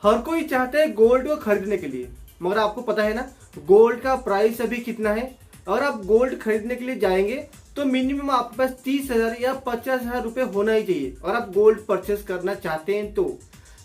हर कोई चाहता है गोल्ड को खरीदने के लिए, मगर आपको पता है ना गोल्ड का प्राइस अभी कितना है। अगर आप गोल्ड खरीदने के लिए जाएंगे तो मिनिमम आपके पास 30,000 या 50,000 रुपये होना ही चाहिए अगर आप गोल्ड परचेस करना चाहते हैं तो।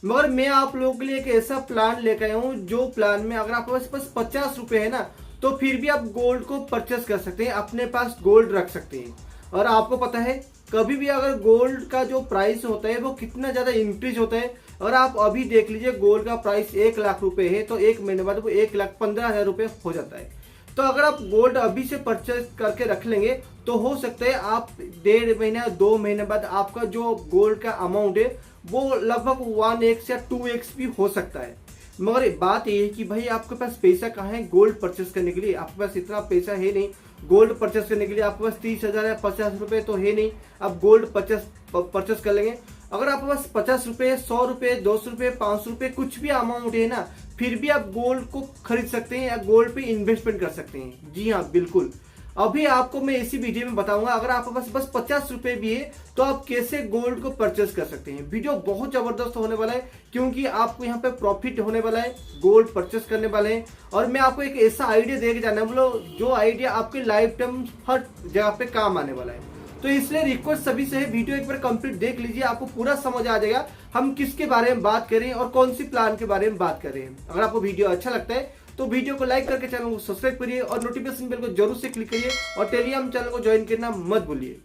मगर मैं आप लोगों के लिए एक ऐसा प्लान लेकर आया हूँ जो प्लान में अगर आपके पास 50 रुपये है ना तो फिर भी आप गोल्ड को परचेस कर सकते हैं, अपने पास गोल्ड रख सकते हैं। और आपको पता है कभी भी अगर गोल्ड का जो प्राइस होता है वो कितना ज़्यादा इंक्रीज होता है। और आप अभी देख लीजिए गोल्ड का प्राइस 1,00,000 रुपये है तो 1 महीने बाद वो 1,15,000 रुपये हो जाता है। तो अगर आप गोल्ड अभी से परचेस करके रख लेंगे तो हो सकता है आप 1.5 महीना 2 महीने बाद आपका जो गोल्ड का अमाउंट है वो लगभग 1x या 2x भी हो सकता है। मगर बात ये है कि भाई आपके पास पैसा कहाँ है गोल्ड परचेस करने के लिए, आपके पास इतना पैसा है नहीं गोल्ड परचेस करने के लिए। आपके पास 30,000 या 50 रुपये तो है नहीं आप गोल्ड परचेस कर लेंगे। अगर आपके पास 50 रुपये 100 रुपये 200 रुपये 500 रुपये कुछ भी अमाउंट है ना फिर भी आप गोल्ड को खरीद सकते हैं या गोल्ड पे इन्वेस्टमेंट कर सकते हैं। जी हाँ बिल्कुल, अभी आपको मैं इसी वीडियो में बताऊंगा अगर आपके पास बस 50 रुपये भी है तो आप कैसे गोल्ड को परचेस कर सकते हैं। वीडियो बहुत जबरदस्त होने वाला है क्योंकि आपको यहाँ पे प्रॉफिट होने वाला है, गोल्ड परचेस करने वाले हैं। और मैं आपको एक ऐसा आइडिया दे के जाना मतलब जो आइडिया आपके लाइफ टाइम हर जगह पे काम आने वाला है। तो इसलिए रिक्वेस्ट सभी से है वीडियो एक बार कंप्लीट देख लीजिए, आपको पूरा समझ आ जाएगा हम किसके बारे में बात कर रहे हैं और कौन सी प्लान के बारे में बात कर रहे हैं। अगर आपको वीडियो अच्छा लगता है तो वीडियो को लाइक करके चैनल को सब्सक्राइब करिए और नोटिफिकेशन बेल को जरूर से क्लिक करिए और टेलीग्राम चैनल को ज्वाइन करना मत भूलिए।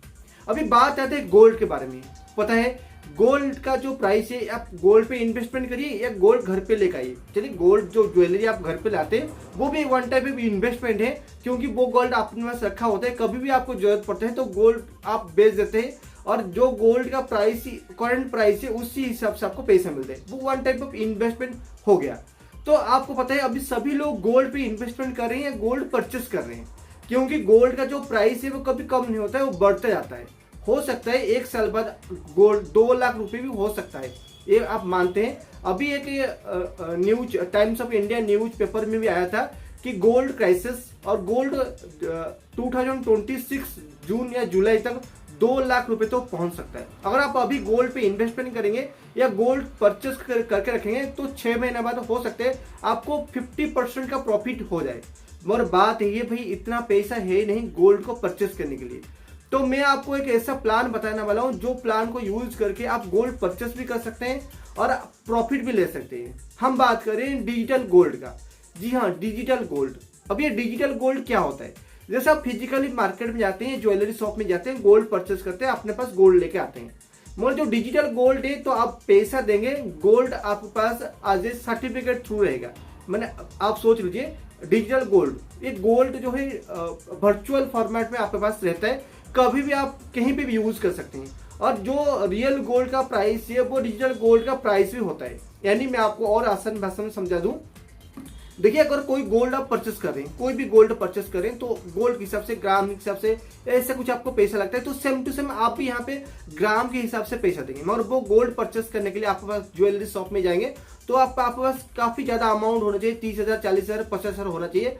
अभी बात आते हैं गोल्ड के बारे में। पता है गोल्ड का जो प्राइस है आप गोल्ड पे इन्वेस्टमेंट करिए या गोल्ड घर पे लेकर आइए। चलिए गोल्ड जो ज्वेलरी आप घर पे लाते हैं वो भी वन टाइप ऑफ इन्वेस्टमेंट है क्योंकि वो गोल्ड अपने पास रखा होता है, कभी भी आपको जरूरत पड़ता है तो गोल्ड आप बेच देते हैं और जो गोल्ड का प्राइस करंट प्राइस है उसी हिसाब से आपको पैसा मिलता है, वो वन टाइप ऑफ इन्वेस्टमेंट हो गया। तो आपको पता है अभी सभी लोग गोल्ड पे इन्वेस्टमेंट कर रहे हैं या गोल्ड परचेस कर रहे हैं क्योंकि गोल्ड का जो प्राइस है वो कभी कम नहीं होता है, वो बढ़ता जाता है। हो सकता है 1 साल बाद गोल्ड 2 लाख रुपए भी हो सकता है, ये आप मानते हैं। अभी एक news times of India news paper में भी आया था कि गोल्ड क्राइसिस और गोल्ड 2026 जून या जुलाई तक 2 लाख रुपए तो पहुंच सकता है। अगर आप अभी गोल्ड पे इन्वेस्टमेंट करेंगे या गोल्ड परचेस करके रखेंगे तो 6 महीने बाद हो सकते हैं आपको 50% का प्रॉफिट हो जाए। मगर बात ये भाई इतना पैसा है नहीं गोल्ड को परचेस करने के लिए। तो मैं आपको एक ऐसा प्लान बताने वाला हूं जो प्लान को यूज करके आप गोल्ड परचेस भी कर सकते हैं और प्रॉफिट भी ले सकते हैं। हम बात करें डिजिटल गोल्ड का। जी हाँ डिजिटल गोल्ड। अब ये डिजिटल गोल्ड क्या होता है, जैसे आप फिजिकली मार्केट में जाते हैं ज्वेलरी शॉप में जाते हैं गोल्ड परचेस करते हैं अपने पास गोल्ड लेके आते हैं। मगर जो डिजिटल गोल्ड है तो आप पैसा देंगे गोल्ड आपके पास आज ए सर्टिफिकेट थ्रू रहेगा। मैंने आप सोच लीजिए डिजिटल गोल्ड ये गोल्ड जो है वर्चुअल फॉर्मेट में आपके पास रहता है, कभी भी आप कहीं पे भी यूज कर सकते हैं। और जो रियल गोल्ड का प्राइस है वो डिजिटल गोल्ड का प्राइस भी होता है। यानी मैं आपको और आसान भाषा में समझा दूं, देखिए अगर कोई गोल्ड आप परचेस कर रहे हैं कोई भी गोल्ड परचेस करें तो गोल्ड के हिसाब से ग्राम के हिसाब से ऐसा कुछ आपको पैसा लगता है तो सेम टू सेम आप भी यहाँ पे ग्राम के हिसाब से पैसा देंगे। मगर वो गोल्ड परचेस करने के लिए आपके पास ज्वेलरी शॉप में जाएंगे तो आपके पास काफी ज्यादा अमाउंट होना चाहिए, 30,000 40,000 50,000 होना चाहिए।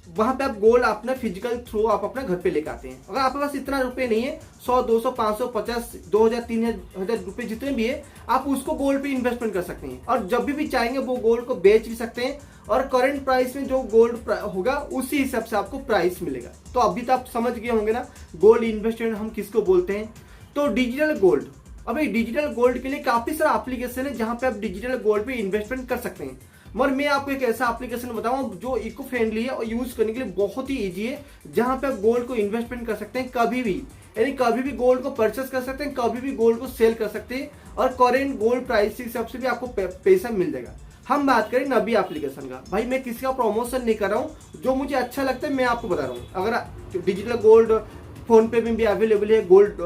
वहां पे आप गोल्ड अपना फिजिकल थ्रू आप अपना घर पे लेकर आते हैं। अगर आपके पास इतना रुपए नहीं है 100 200 500 50 2000 3000 रुपए जितने भी है आप उसको गोल्ड पे इन्वेस्टमेंट कर सकते हैं और जब भी चाहेंगे वो गोल्ड को बेच भी सकते हैं और करंट प्राइस में जो गोल्ड होगा उसी हिसाब से आपको प्राइस मिलेगा। तो अभी तो आप समझ गए होंगे ना गोल्ड इन्वेस्टमेंट हम किसको बोलते हैं। तो डिजिटल गोल्ड, अभी डिजिटल गोल्ड के लिए काफी सारा एप्लीकेशन है जहां पे आप डिजिटल गोल्ड पे इन्वेस्टमेंट कर सकते हैं। मगर मैं आपको एक ऐसा एप्लीकेशन बताऊं जो इको फ्रेंडली है और यूज करने के लिए बहुत ही इजी है, जहां पे आप गोल्ड को इन्वेस्टमेंट कर सकते हैं कभी भी, यानी कभी भी गोल्ड को परचेस कर सकते हैं, कभी भी गोल्ड को सेल कर सकते हैं और करेंट गोल्ड प्राइस के हिसाब से भी आपको पैसा मिल जाएगा। हम बात करें नबी एप्लीकेशन का। भाई मैं किसी का प्रमोशन नहीं कर रहा हूँ, जो मुझे अच्छा लगता है मैं आपको बता रहा हूँ। अगर डिजिटल गोल्ड फोन पे में भी अवेलेबल है, गोल्ड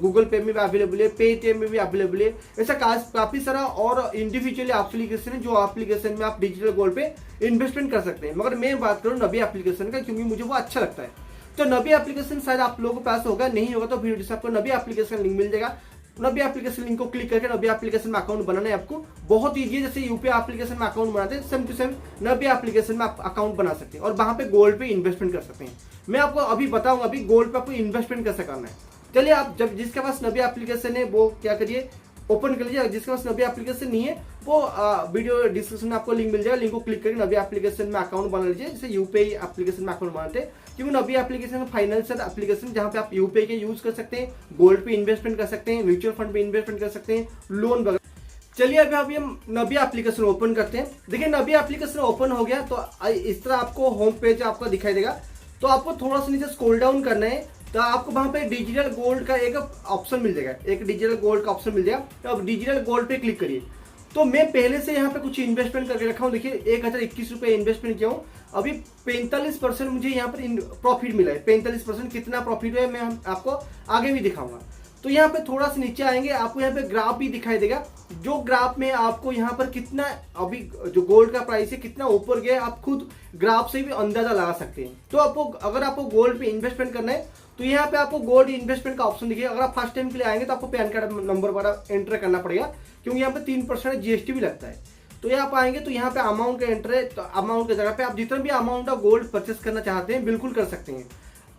गूगल पे में भी अवेलेबल है, पेटीएम में भी अवेलेबल है, ऐसा काफी सारा और इंडिविजुअली एप्लीकेशन है जो एप्लीकेशन में आप डिजिटल गोल्ड पे इन्वेस्टमेंट कर सकते हैं। मगर मैं बात करूँ नबी एप्लीकेशन का क्योंकि मुझे वो अच्छा लगता है। तो नबी एप्लीकेशन शायद आप लोगों के पास होगा, नहीं होगा तो वीडियो से आपको नबी एप्लीकेशन लिंक मिल जाएगा। नबी एप्लीकेशन लिंक को क्लिक करके नबी एप्लीकेशन में अकाउंट बनाना है आपको। बहुत ईजी है, जैसे यूपीआई एप्लीकेशन में अकाउंट बनाते हैं same to same Nabi application में आप अकाउंट बना सकते हैं और वहां पे गोल्ड पे इन्वेस्टमेंट कर सकते हैं। मैं आपको अभी बताऊंगा अभी गोल्ड पे आपको इन्वेस्टमेंट कैसे करना है। चलिए आप जब जिसके पास नबी एप्लीकेशन है वो क्या करिए, ओपन कर लीजिए। जिसके पास नबी एप्लीकेशन नहीं है वो वीडियो डिस्क्रिप्शन में आपको लिंक मिल जाएगा, लिंक को क्लिक करके नबी एप्लीकेशन में अकाउंट बना लीजिए, जैसे यूपीआई एप्लीकेशन में अकाउंट बनाते हैं। क्योंकि नबी एप्लीकेशन फाइनेंशियल एप्लीकेशन जहां पे आप यूपीआई के यूज कर सकते हैं, गोल्ड पे इन्वेस्टमेंट कर सकते हैं, म्यूचुअल फंड पे इन्वेस्टमेंट कर सकते हैं, लोन वगैरह। चलिए अभी हम नबी एप्लीकेशन ओपन करते हैं। देखिए नबी एप्लीकेशन ओपन हो गया तो इस तरह आपको होम पेज आपका दिखाई देगा। तो आपको थोड़ा सा नीचे स्क्रॉल डाउन करना है, तो आपको वहां पे डिजिटल गोल्ड का एक ऑप्शन मिल जाएगा, एक डिजिटल गोल्ड का ऑप्शन मिल जाएगा। तो अब डिजिटल गोल्ड पे क्लिक करिए। तो मैं पहले से यहाँ पे कुछ इन्वेस्टमेंट करके रखा हूँ। देखिए 1021 रुपए इन्वेस्टमेंट किया हूँ। अभी 45% मुझे यहाँ पर प्रॉफिट मिला है। 45% कितना प्रॉफिट है मैं आपको आगे भी दिखाऊंगा। तो यहाँ पे थोड़ा सा नीचे आएंगे, आपको यहाँ पे ग्राफ भी दिखाई देगा, जो ग्राफ में आपको यहाँ पर कितना अभी जो गोल्ड का प्राइस है कितना ऊपर गया, आप खुद ग्राफ से भी अंदाजा लगा सकते हैं। तो आपको अगर आपको गोल्ड पे इन्वेस्टमेंट करना है तो यहाँ पे आपको गोल्ड इन्वेस्टमेंट का ऑप्शन दिखेगा। अगर आप फर्स्ट टाइम के लिए आएंगे तो आपको पैन कार्ड नंबर वगैरह एंटर करना पड़ेगा, क्योंकि यहाँ पे 3% जीएसटी भी लगता है। तो यहाँ पे आएंगे तो यहाँ पे अमाउंट का एंटर है, तो अमाउंट की जगह पे आप जितना भी अमाउंट ऑफ गोल्ड परचेस करना चाहते हैं बिल्कुल कर सकते हैं।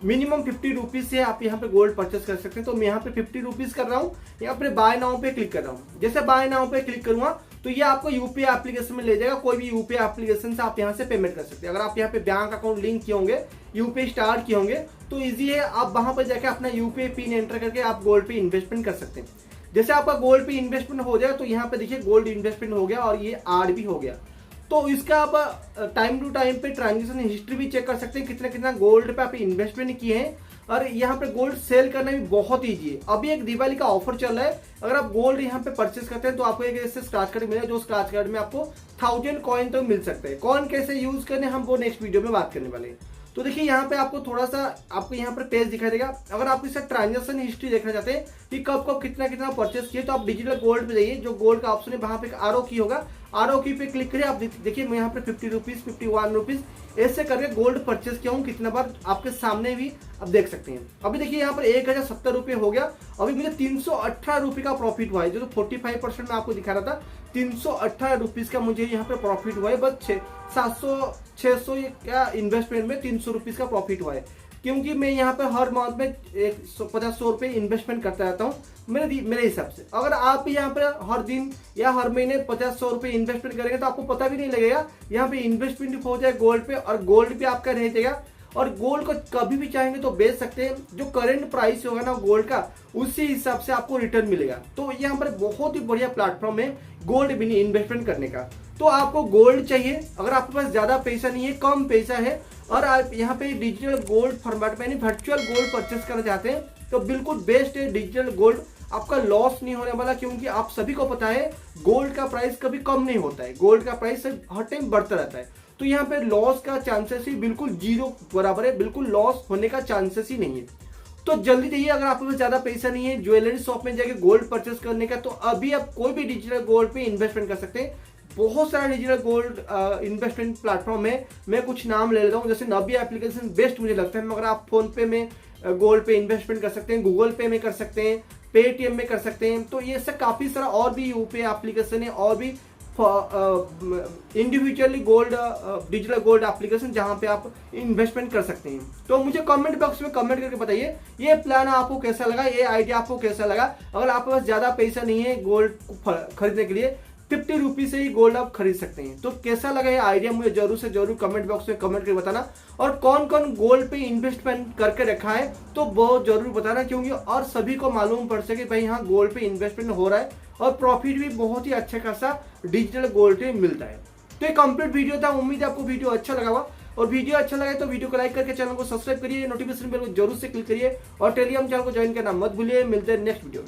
मिनिमम 50 रुपीज से आप यहाँ पे गोल्ड परचेस कर सकते हैं। तो मैं यहाँ पे 50 रुपीज कर रहा हूँ, यहाँ पे बाय नाउ पे क्लिक कर रहा हूँ। जैसे बाय नाउ पे क्लिक करूंगा तो ये आपको यूपीआई एप्लीकेशन में ले जाएगा। कोई भी यूपीआई एप्लीकेशन से आप यहाँ से पेमेंट कर सकते हैं। अगर आप यहाँ पे बैंक अकाउंट लिंक किए होंगे, यूपीआई स्टार्ट किए होंगे तो ईजी है, आप वहां पर जाकर अपना यूपीआई पिन एंटर करके आप गोल्ड पे इन्वेस्टमेंट कर सकते हैं। जैसे आपका गोल्ड पे इन्वेस्टमेंट हो जाए तो यहाँ पे देखिए गोल्ड इन्वेस्टमेंट हो गया और ये आर भी हो गया। तो इसका आप टाइम टू टाइम पे ट्रांजेक्शन हिस्ट्री भी चेक कर सकते हैं, कितना कितना गोल्ड पे आप इन्वेस्टमेंट किए हैं। और यहाँ पे गोल्ड सेल करना भी बहुत ईजी है। अभी एक दिवाली का ऑफर चल रहा है, अगर आप गोल्ड यहाँ पे परचेस करते हैं तो आपको एक ऐसे स्क्रैच कार्ड मिलेगा, जो स्क्रैच कार्ड में आपको 1000 कॉइन तो मिल सकते हैं। कॉइन कैसे यूज करने हम वो नेक्स्ट वीडियो में बात करने वाले हैं। तो देखिए यहाँ पे आपको थोड़ा सा आपको यहाँ पर पेज दिखाई देगा। अगर आप इसका ट्रांजेक्शन हिस्ट्री देखना चाहते हैं कि कब कब कितना कितना परचेस किए, तो आप डिजिटल गोल्ड पे जाइए, जो गोल्ड का ऑप्शन है वहां पे आरओ की होगा, आरओ की पे क्लिक करिए। आप देखिए मैं यहाँ पे 50 रुपीज 51 रुपीज ऐसे करके गोल्ड परचेस किया हूँ, कितना बार आपके सामने भी आप देख सकते हैं। अभी देखिए यहाँ पर 1070 रुपये हो गया। अभी मुझे 318 रुपये का प्रॉफिट हुआ है, जो 45% में आपको दिखा रहा था। 318 रुपीज का मुझे यहाँ पे प्रॉफिट हुआ है। बस 600 क्या इन्वेस्टमेंट में 300 रुपीज का प्रॉफिट हुआ है, क्योंकि मैं यहाँ पे हर मंथ में 50-100 रुपये इन्वेस्टमेंट करता रहता हूँ मेरे हिसाब से। अगर आप भी यहाँ पे हर दिन या हर महीने 50-100 रुपये इन्वेस्टमेंट करेंगे तो आपको पता भी नहीं लगेगा, यहाँ पे इन्वेस्टमेंट हो जाए गोल्ड पे और गोल्ड भी आपका रह जाएगा। और गोल्ड को कभी भी चाहेंगे तो बेच सकते हैं, जो करंट प्राइस होगा ना गोल्ड का उसी हिसाब से आपको रिटर्न मिलेगा। तो यहाँ पर बहुत ही बढ़िया प्लेटफॉर्म है गोल्ड में इन्वेस्टमेंट करने का। तो आपको गोल्ड चाहिए, अगर आपके पास ज्यादा पैसा नहीं है, कम पैसा है और आप यहाँ पे डिजिटल गोल्ड फॉर्मेट में वर्चुअल गोल्ड परचेस करना चाहते हैं तो बिल्कुल बेस्ट है डिजिटल गोल्ड। आपका लॉस नहीं होने वाला, क्योंकि आप सभी को पता है गोल्ड का प्राइस कभी कम नहीं होता है, गोल्ड का प्राइस हर टाइम बढ़ता रहता है। तो यहाँ पे लॉस का चांसेस ही बिल्कुल जीरो बराबर है, बिल्कुल लॉस होने का चांसेस ही नहीं है। तो जल्दी जाइए, अगर आपके पास ज्यादा पैसा नहीं है ज्वेलरी शॉप में जाके गोल्ड परचेस करने का, तो अभी आप कोई भी डिजिटल गोल्ड पे इन्वेस्टमेंट कर सकते हैं। बहुत सारा डिजिटल गोल्ड इन्वेस्टमेंट प्लेटफॉर्म है, मैं कुछ नाम ले लेता हूँ। जैसे नबी एप्लीकेशन बेस्ट मुझे लगता है, मगर आप फोन पे में गोल्ड पे इन्वेस्टमेंट कर सकते हैं, गूगल पे में कर सकते हैं, पेटीएम में कर सकते हैं। तो ये सब काफी सारा और भी यूपीआई एप्लीकेशन है और भी individually gold digital gold application जहां पे आप इन्वेस्टमेंट कर सकते हैं। तो मुझे कमेंट बॉक्स में कमेंट करके बताइए ये प्लान आपको कैसा लगा, ये आइडिया आपको कैसा लगा। अगर आपके पास ज्यादा पैसा नहीं है गोल्ड खरीदने के लिए, 50 रुपीज से ही गोल्ड आप खरीद सकते हैं। तो कैसा लगा ये आइडिया मुझे जरूर से जरूर कमेंट बॉक्स में कमेंट करके बताना। और कौन कौन गोल्ड पे इन्वेस्टमेंट करके रखा है तो बहुत जरूर बताना, क्योंकि और सभी को मालूम पड़ सके भाई यहाँ गोल्ड पे इन्वेस्टमेंट हो रहा है और प्रॉफिट भी बहुत ही अच्छा खासा डिजिटल गोल्ड पे मिलता है। तो ये कंप्लीट वीडियो था, उम्मीद है आपको वीडियो अच्छा लगा होगा। और वीडियो अच्छा लगा तो वीडियो को लाइक करके चैनल को सब्सक्राइब करिए, नोटिफिकेशन बेल को जरूर से क्लिक करिए और टेलीग्राम चैनल को ज्वाइन करना मत भूलिए। मिलते हैं नेक्स्ट वीडियो।